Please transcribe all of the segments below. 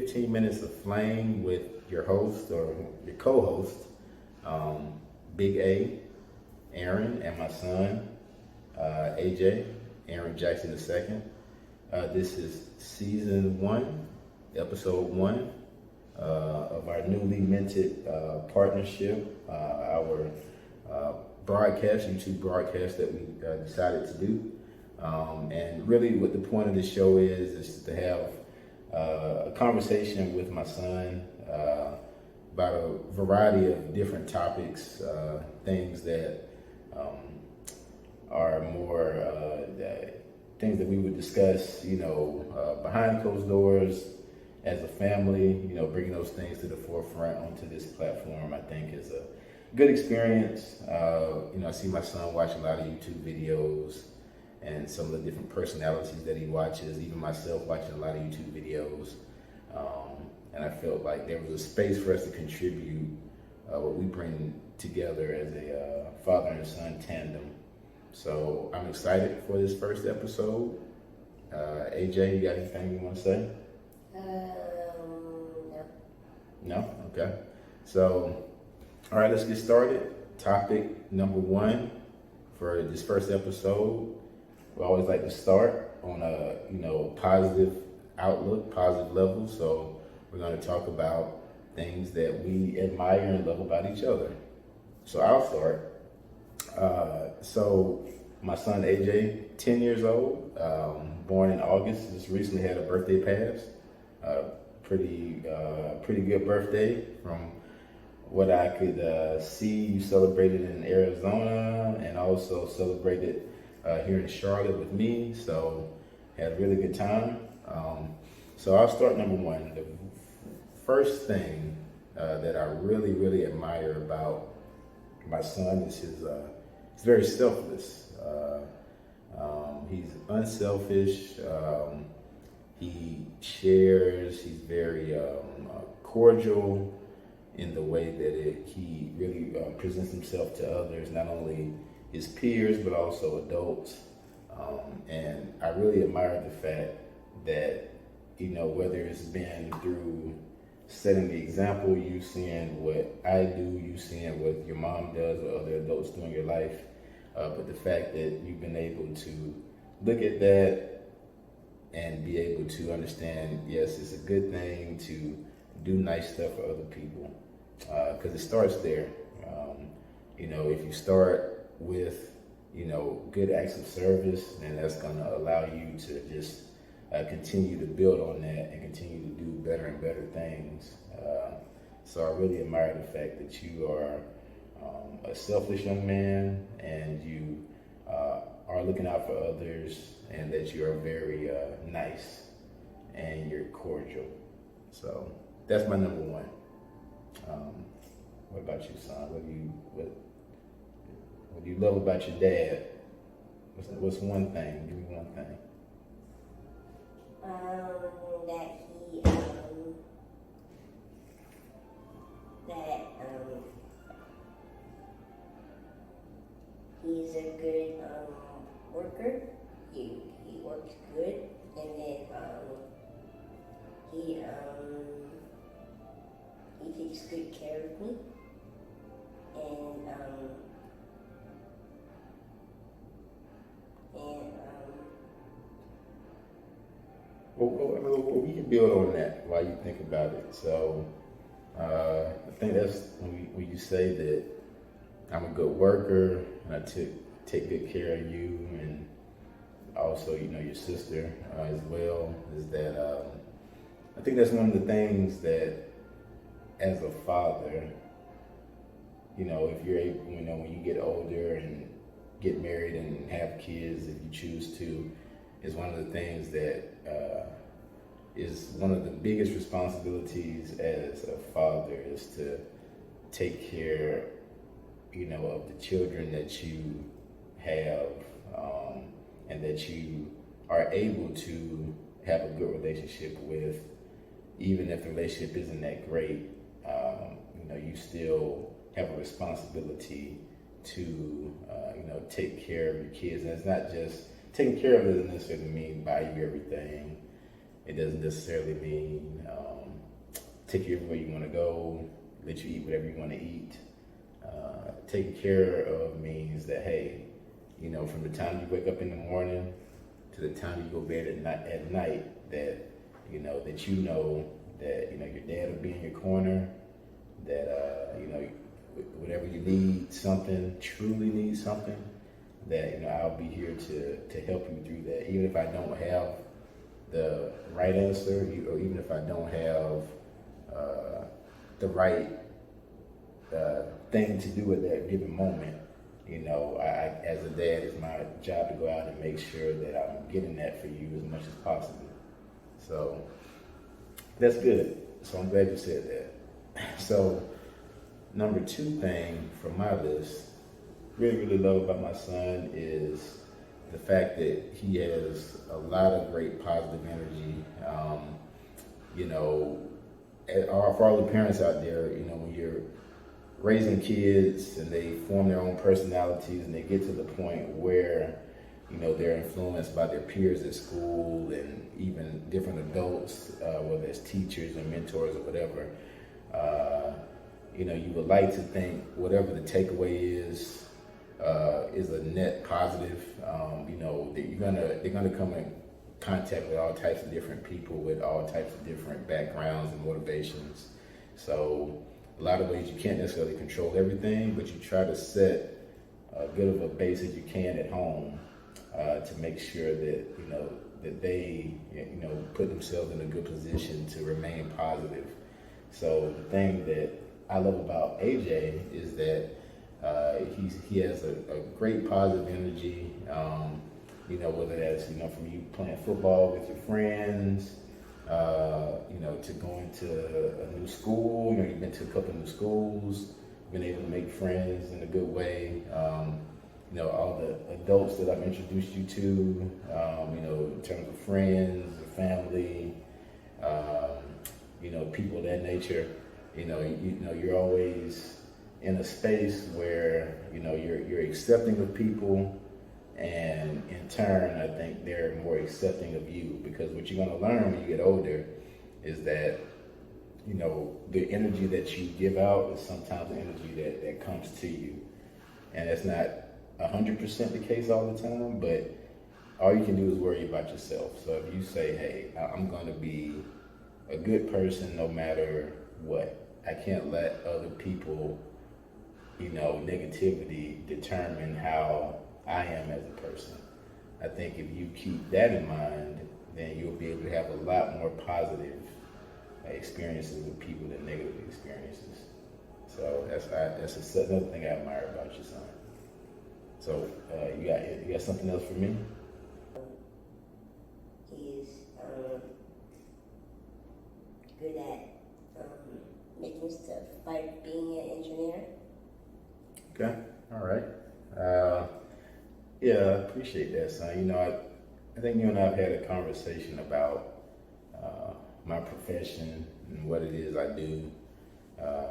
15 minutes of flame with your host or your co-host, Big A, Aaron, and my son, AJ, Aaron Jackson II. This is season 1, episode 1 of our newly minted partnership, our YouTube broadcast that we decided to do. And really what the point of the show is to have a conversation with my son about a variety of different topics, things that are more things that we would discuss, behind closed doors as a family. Bringing those things to the forefront onto this platform, I think, is a good experience. I see my son watch a lot of YouTube videos and some of the different personalities that he watches, even myself watching a lot of YouTube videos. And I felt like there was a space for us to contribute what we bring together as a father and son tandem. So I'm excited for this first episode. AJ, you got anything you want to say? No. No? Okay. So, all right, let's get started. Topic number 1 for this first episode. We always like to start on a, positive outlook, positive level. So we're going to talk about things that we admire and love about each other. So I'll start. So my son AJ, 10 years old, born in August, just recently had a birthday pass. Pretty good birthday from what I could see. You celebrated in Arizona and also celebrated here in Charlotte with me. So had a really good time. So I'll start number 1. The first thing that I really admire about my son is he's very selfless. He's unselfish. He shares. He's very cordial in the way that he really presents himself to others, not only his peers, but also adults. And I really admire the fact that, whether it's been through setting the example, you seeing what I do, you seeing what your mom does or other adults do in your life, but the fact that you've been able to look at that and be able to understand, yes, it's a good thing to do nice stuff for other people, because it starts there. If you start with, good acts of service, then that's going to allow you to just continue to build on that and continue to do better and better things. So I really admire the fact that you are a selfless young man, and you are looking out for others, and that you are very nice and you're cordial. So that's my number 1. What about you, son? What do you love about your dad? What's one thing? Give me one thing. He's a good worker. He works good, and then he takes good care of me, and Well, we can build on that while you think about it. So I think that's when you say that I'm a good worker and I take good care of you, and also, your sister as well, is that I think that's one of the things that as a father, if you're able, when you get older and get married and have kids, if you choose to, is one of the things that is one of the biggest responsibilities as a father, is to take care, of the children that you have, and that you are able to have a good relationship with, even if the relationship isn't that great. You still have a responsibility to, take care of your kids. And it's not just taking care of, doesn't necessarily mean buy you everything. It doesn't necessarily mean take you everywhere you want to go, let you eat whatever you want to eat. Taking care of means that, hey, you know, from the time you wake up in the morning to the time you go to bed at night, that you know that your dad will be in your corner, that you know, whatever you need something, truly need something, that, you know, I'll be here to help you through that, even if I don't have the right answer, or even if I don't have the right thing to do at that given moment. You know, I, as a dad, it's my job to go out and make sure that I'm getting that for you as much as possible. So that's good. So I'm glad you said that. So number 2 thing from my list, really love about my son is the fact that he has a lot of great positive energy. You know, for all the parents out there, you know, when you're raising kids and they form their own personalities and they get to the point where, you know, they're influenced by their peers at school and even different adults, whether it's teachers and mentors or whatever, you know, you would like to think whatever the takeaway is a net positive. You know, they're gonna come in contact with all types of different people with all types of different backgrounds and motivations. So a lot of ways you can't necessarily control everything, but you try to set as good of a base as you can at home to make sure that, you know, that they, you know, put themselves in a good position to remain positive. So the thing that I love about AJ is that he has a great positive energy. You know, whether that's, you know, from you playing football with your friends, you know, to going to a new school. You know, you've been to a couple of new schools, been able to make friends in a good way. You know, all the adults that I've introduced you to, you know, in terms of friends, family, you know, people of that nature. You know, you're always in a space where, you know, you're accepting of people, and in turn, I think they're more accepting of you, because what you're going to learn when you get older is that, you know, the energy that you give out is sometimes the energy that comes to you. And it's not 100% the case all the time, but all you can do is worry about yourself. So if you say, hey, I'm going to be a good person no matter what, I can't let other people, you know, negativity determine how I am as a person. I think if you keep that in mind, then you'll be able to have a lot more positive experiences with people than negative experiences. So that's another thing I admire about your son. So you got something else for me? He's good at making stuff, like being an engineer. Okay, all right. Yeah, I appreciate that, son. You know, I think you and I have had a conversation about my profession and what it is I do,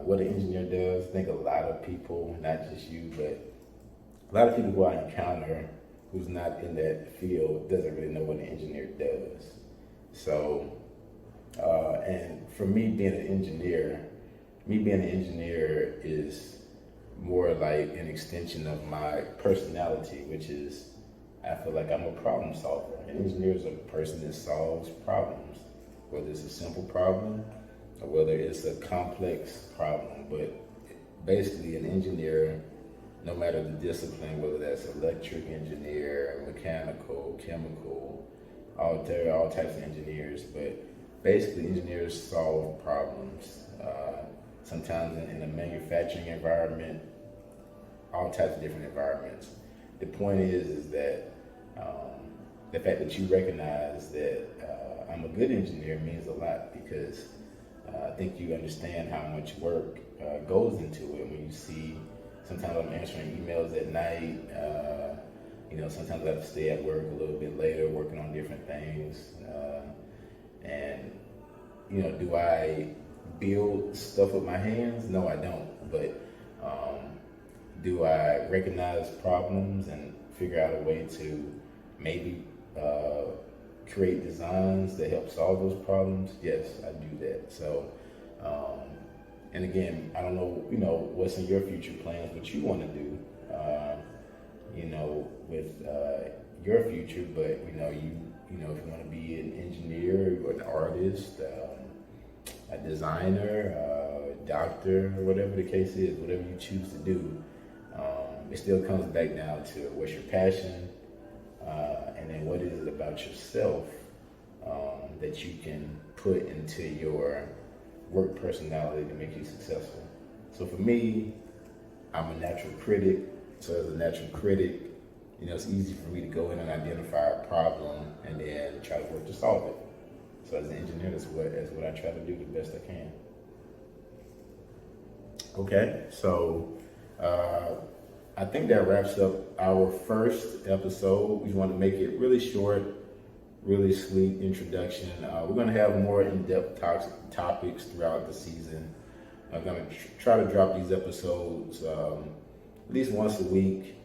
what an engineer does. I think a lot of people, not just you, but a lot of people who I encounter who's not in that field doesn't really know what an engineer does. So, and for me being an engineer is more like an extension of my personality, which is, I feel like I'm a problem solver. An engineer is a person that solves problems, whether it's a simple problem or whether it's a complex problem. But basically an engineer, no matter the discipline, whether that's electric engineer, mechanical, chemical, there are all types of engineers, but basically engineers solve problems. Sometimes in a manufacturing environment, all types of different environments. The point is that the fact that you recognize that I'm a good engineer means a lot, because I think you understand how much work goes into it. When you see, sometimes I'm answering emails at night, you know, sometimes I have to stay at work a little bit later working on different things. And, you know, do I build stuff with my hands? No, I don't. But do I recognize problems and figure out a way to maybe create designs that help solve those problems? Yes, I do that. So Um, and again, I don't know, what's in your future plans, what you want to do, with your future, but if you want to be an engineer or an artist, a designer, doctor, or whatever the case is, whatever you choose to do, it still comes back down to what's your passion, and then what is it about yourself that you can put into your work personality to make you successful. So for me, I'm a natural critic. So as a natural critic, it's easy for me to go in and identify a problem and then try to work to solve it. So as an engineer, that's what I try to do the best I can. Okay, so I think that wraps up our first episode. We want to make it really short, really sweet introduction. We're going to have more in-depth topics throughout the season. I'm going to try to drop these episodes at least once a week,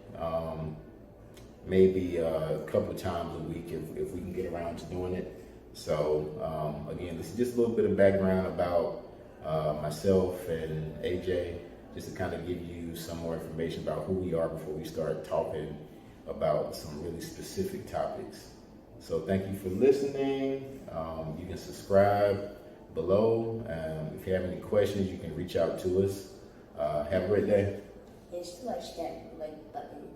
maybe a couple of times a week if we can get around to doing it. So again, this is just a little bit of background about myself and AJ, just to kind of give you some more information about who we are before we start talking about some really specific topics. So thank you for listening. You can subscribe below. If you have any questions, you can reach out to us. Have a great day. Just smash that like button.